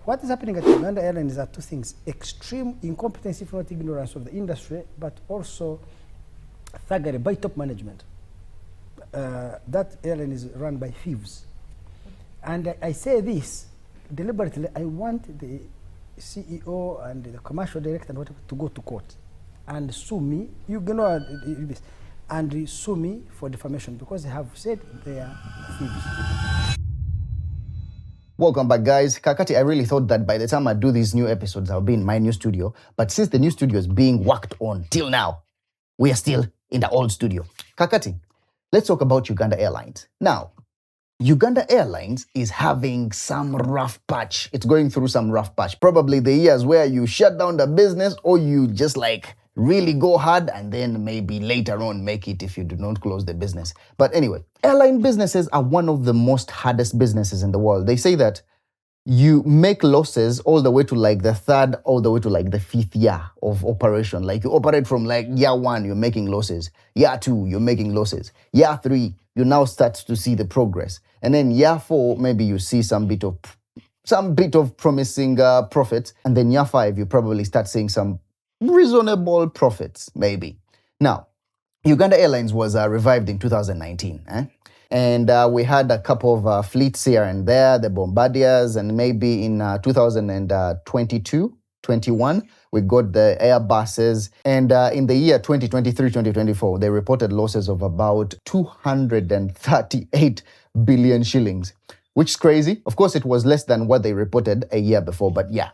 What is happening at Uganda Airlines are two things: extreme incompetence, if not ignorance, of the industry, but also thuggery by top management. That airline is run by thieves. And I say this deliberately. I want the CEO and the commercial director and whatever to go to court and sue me. You know this, and sue me for defamation because they have said they are thieves. Welcome back, guys. Kakati, I really thought that by the time I do these new episodes, I'll be in my new studio. But since the new studio is being worked on till now, we are still in the old studio. Kakati, let's talk about Uganda Airlines. Now, Uganda Airlines is having some rough patch. It's going through some rough patch. Probably the years where you shut down the business or you just really go hard and then maybe later on make it if you do not close the business. But anyway, airline businesses are one of the most hardest businesses in the world. They say that you make losses all the way to the third, all the way to the fifth year of operation. You operate from year one, you're making losses. Year two, you're making losses. Year three, you now start to see the progress. And then year four, maybe you see some bit of promising profits. And then year five, you probably start seeing some reasonable profits, maybe. Now, Uganda Airlines was revived in 2019. And we had a couple of fleets here and there, the Bombardiers, and maybe in 2022, 21, we got the Airbuses. And in the year 2023, 2024, they reported losses of about 238 billion shillings, which is crazy. Of course, it was less than what they reported a year before, but yeah,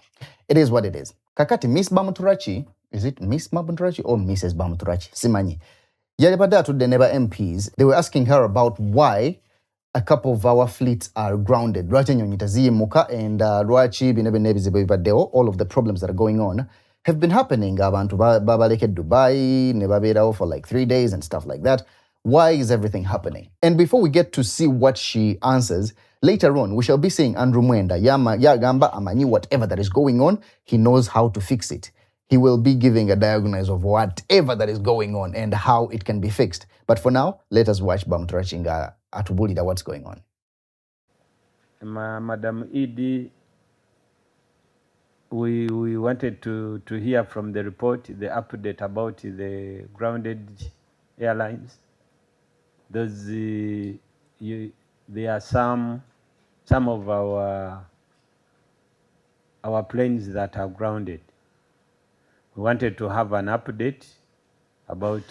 it is what it is. Kakati, Miss Bamuturachi, is it Miss Bamuturachi or Mrs. Bamuturachi? Simanyi. Yalipada to the neighbor MPs, they were asking her about why a couple of our fleets are grounded. And all of the problems that are going on have been happening. Abantu babaleke Dubai, nebabirao for 3 days and stuff like that. Why is everything happening? And before we get to see what she answers, later on, we shall be seeing Andrew Mwenda. Yagamba amani, whatever that is going on, he knows how to fix it. He will be giving a diagnosis of whatever that is going on and how it can be fixed. But for now, let us watch Bamturachinga atubulira what's going on. Madam Edie, we wanted to hear from the report, the update about the grounded airlines. There are some of our planes that are grounded. We wanted to have an update about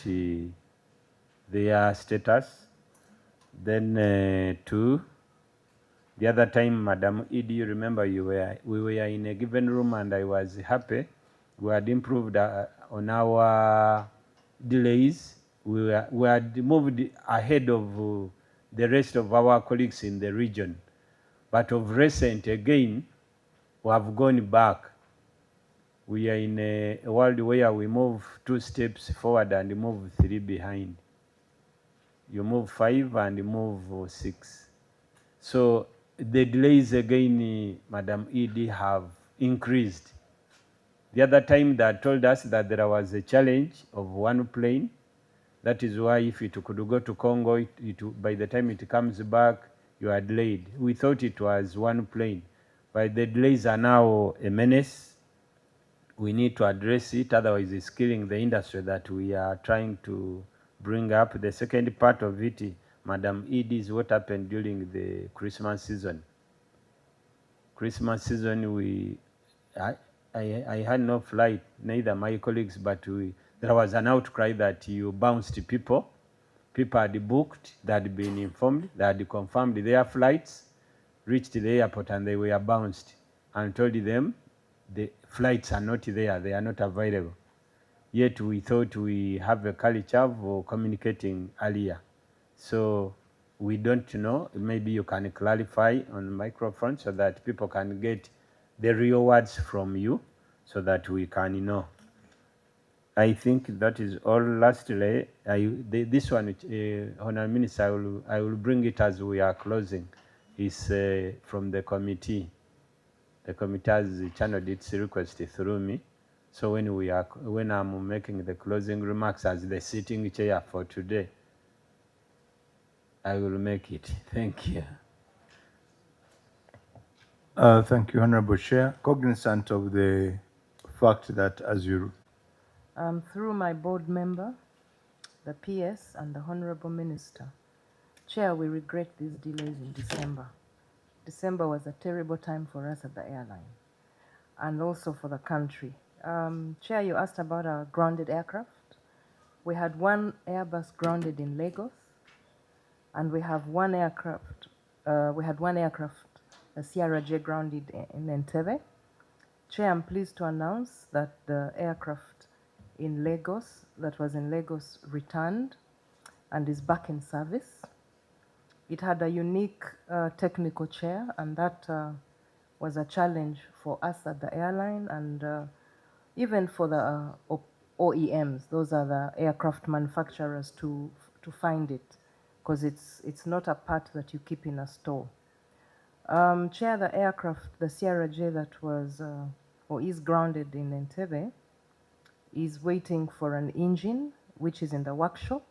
their status. Then the other time, Madam Edie, you remember we were in a given room and I was happy. We had improved on our delays. We had moved ahead of the rest of our colleagues in the region. But of recent, again, we have gone back. We are in a world where we move 2 steps forward and move 3 behind. You move 5 and you move 6. So the delays again, Madam Edie, have increased. The other time they told us that there was a challenge of one plane. That is why if it could go to Congo, by the time it comes back, you are delayed. We thought it was one plane, but the delays are now a menace. We need to address it, otherwise it's killing the industry that we are trying to bring up. The second part of it, Madam Edie, is what happened during the Christmas season. Christmas season, I had no flight, neither my colleagues, but there was an outcry that you bounced people. People had booked, they had been informed, they had confirmed their flights, reached the airport and they were bounced and told them the flights are not there, they are not available. Yet we thought we have a culture of communicating earlier. So we don't know, maybe you can clarify on the microphone so that people can get the real words from you so that we can know. I think that is all. Lastly, this one, Honourable Minister, I will bring it as we are closing, is from the committee. The committee has channeled its request through me. So when I'm making the closing remarks as the sitting chair for today, I will make it. Thank you. Thank you, Honorable Chair. Cognizant of the fact that as you... Through my board member, the PS and the Honorable Minister, Chair, we regret these delays in December. December was a terrible time for us at the airline and also for the country. Chair, you asked about our grounded aircraft. We had one Airbus grounded in Lagos, and we have one aircraft, a Sierra J grounded in Entebbe. Chair, I'm pleased to announce that the aircraft in Lagos, that was in Lagos, returned and is back in service. It had a unique technical chair, and that was a challenge for us at the airline and even for the OEMs, those are the aircraft manufacturers, to find it, because it's not a part that you keep in a store. Chair, the aircraft, the Sierra J that was or is grounded in Entebbe, is waiting for an engine which is in the workshop,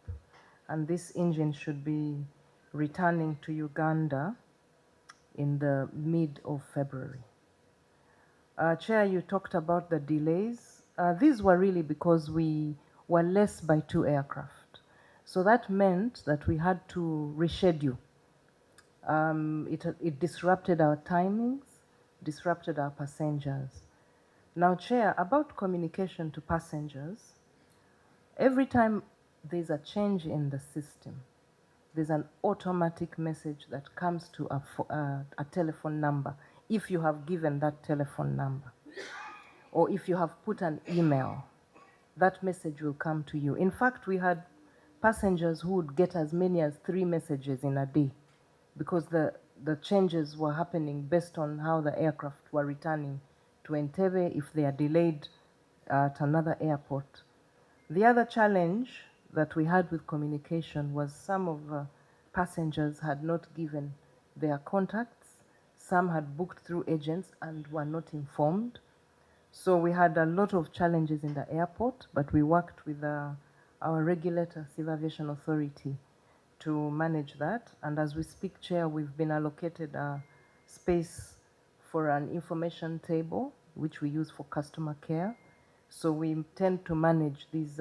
and this engine should be returning to Uganda in the mid of February. Chair, you talked about the delays. These were really because we were less by 2 aircraft. So that meant that we had to reschedule. It disrupted our timings, disrupted our passengers. Now, Chair, about communication to passengers, every time there's a change in the system, there's an automatic message that comes to a telephone number, if you have given that telephone number. Or if you have put an email, that message will come to you. In fact, we had passengers who would get as many as 3 messages in a day, because the changes were happening based on how the aircraft were returning to Entebbe, if they are delayed at another airport. The other challenge that we had with communication was some of passengers had not given their contacts. Some had booked through agents and were not informed. So we had a lot of challenges in the airport, but we worked with our regulator, Civil Aviation Authority, to manage that. And as we speak, Chair, we've been allocated a space for an information table, which we use for customer care. So we intend to manage these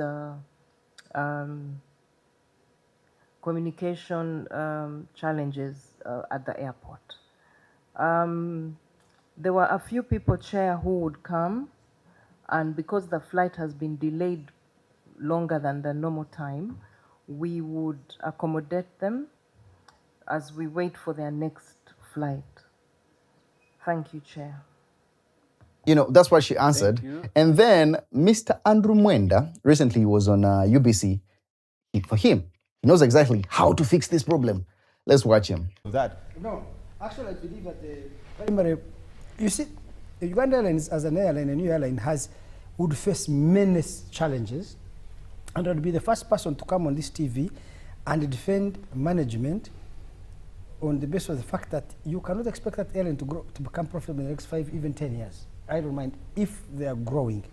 communication challenges at the airport. There were a few people, Chair, who would come, and because the flight has been delayed longer than the normal time, we would accommodate them as we wait for their next flight. Thank you, Chair. You know, that's what she answered. Thank you. And then Mr. Andrew Mwenda recently was on UBC. For him, he knows exactly how to fix this problem. Let's watch him. That. No, actually, I believe that the primary, you see, the Uganda Airlines as an airline, a new airline, would face many challenges, and I would be the first person to come on this TV and defend management on the basis of the fact that you cannot expect that airline to grow, to become profitable in the next 5, even 10 years. I don't mind if they are growing.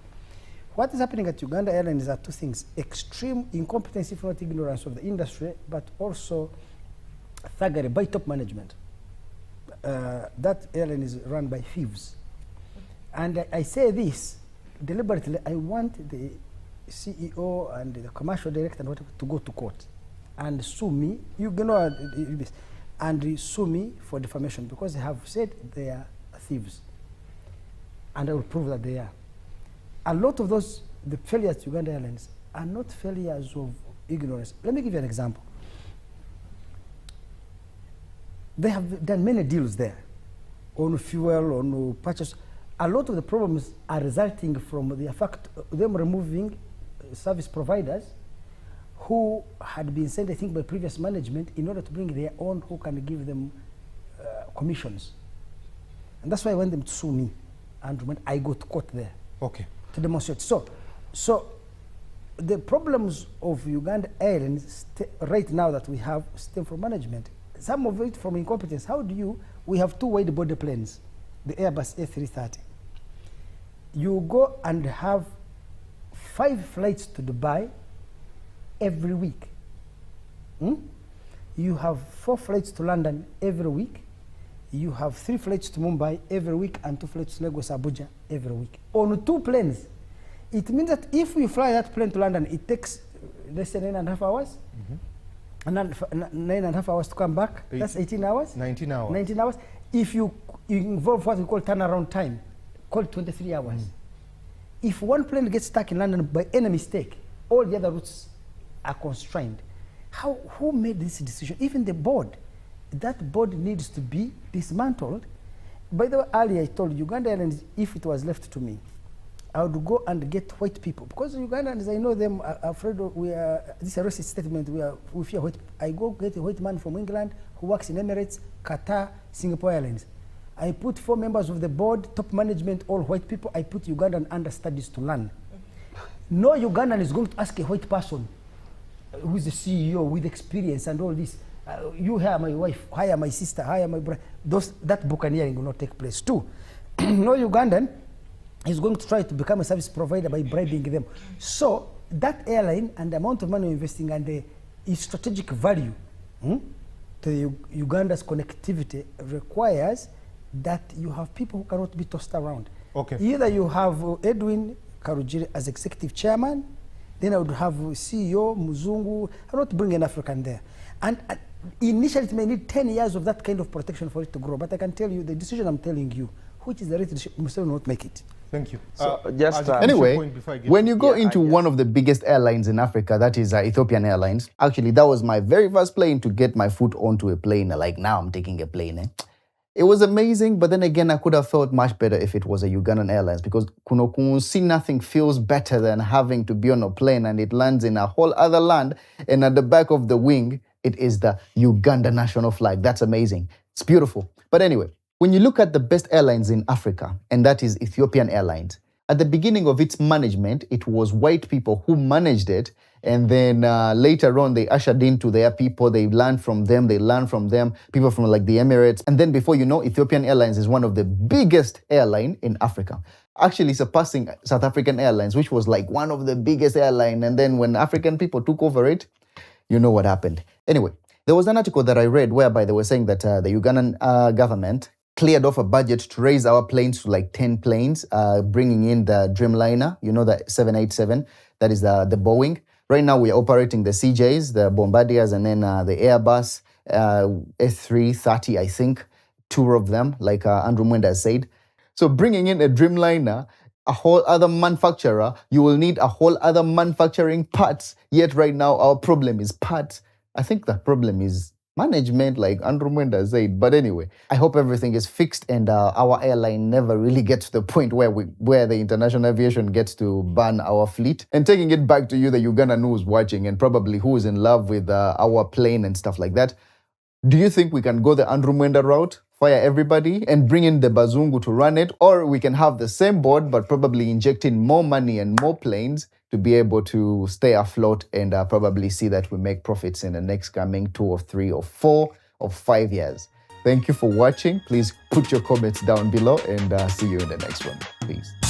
What is happening at Uganda Airlines are 2 things: extreme incompetence, if not ignorance, of the industry, but also thuggery by top management. That airline is run by thieves. And I say this deliberately. I want the CEO and the commercial director and whatever to go to court and sue me. You know this, and sue me for defamation, because they have said they are thieves, and I will prove that they are. A lot of those, the failures to Uganda Airlines are not failures of ignorance. Let me give you an example. They have done many deals there on fuel, on purchase. A lot of the problems are resulting from the fact them removing service providers who had been sent, I think, by previous management in order to bring their own who can give them commissions. And that's why I want them to sue me. And when I go to court there. Okay. To demonstrate. So the problems of Uganda Airlines right now that we have stem from management. Some of it from incompetence. How do you, we have 2 wide body planes, the Airbus A330. You go and have 5 flights to Dubai every week. You have 4 flights to London every week. you have 3 flights to Mumbai every week and 2 flights to Lagos, Abuja every week. On 2 planes. It means that if you fly that plane to London, it takes less than 9.5 hours. And then 9.5 hours to come back. That's 18 hours. 19 hours. 19 hours. If you involve what we call turnaround time, called 23 hours. If one plane gets stuck in London by any mistake, all the other routes are constrained. Who made this decision? Even the board. That board needs to be dismantled. By the way, earlier I told Uganda Airlines, if it was left to me, I would go and get white people. Because Ugandans, I know them, are afraid of, this is a racist statement, we fear white. I go get a white man from England who works in Emirates, Qatar, Singapore Airlines. I put 4 members of the board, top management, all white people. I put Ugandan understudies to learn. No Ugandan is going to ask a white person who is the CEO with experience and all this. You hire my wife, hire my sister, hire my brother. That buccaneering will not take place too. No Ugandan is going to try to become a service provider by bribing them. So that airline and the amount of money investing and the strategic value to Uganda's connectivity requires that you have people who cannot be tossed around. Okay. Either you have Edwin Karujiri as executive chairman, then I would have CEO Muzungu. I would not bring an African there. And initially it may need 10 years of that kind of protection for it to grow. But I can tell you the decision I'm telling you, which is the right decision, Muslim will not make it. Thank you. Anyway, when you go into one of the biggest airlines in Africa, that is Ethiopian Airlines. Actually, that was my very first plane to get my foot onto a plane. Like now I'm taking a plane. It was amazing, but then again, I could have felt much better if it was a Ugandan Airlines, because see, nothing feels better than having to be on a plane and it lands in a whole other land, and at the back of the wing, it is the Uganda national flag. That's amazing. It's beautiful. But anyway, when you look at the best airlines in Africa, and that is Ethiopian Airlines, at the beginning of its management, it was white people who managed it. And then later on, they ushered into their people. They learned from them. People from like the Emirates. And then before you know, Ethiopian Airlines is one of the biggest airline in Africa, actually surpassing South African Airlines, which was like one of the biggest airline. And then when African people took over it, you know what happened. Anyway, there was an article that I read whereby they were saying that the Ugandan government cleared off a budget to raise our planes to like 10 planes, bringing in the Dreamliner, you know, the 787, that is the Boeing. Right now, we are operating the CJs, the Bombardiers, and then the Airbus A330, I think, 2 of them, like Andrew Mwenda has said. So bringing in a Dreamliner, a whole other manufacturer, you will need a whole other manufacturing parts. Yet right now, our problem is parts. I think the problem is management, like Andrew Mwenda said. But anyway, I hope everything is fixed and our airline never really gets to the point where the international aviation gets to ban our fleet. And taking it back to you, the Ugandan who is watching and probably who is in love with our plane and stuff like that, do you think we can go the Andrew Mwenda route, fire everybody and bring in the Bazungu to run it? Or we can have the same board but probably inject in more money and more planes to be able to stay afloat and probably see that we make profits in the next coming 2 or 3 or 4 or 5 years. Thank you for watching. Please put your comments down below and see you in the next one. Peace.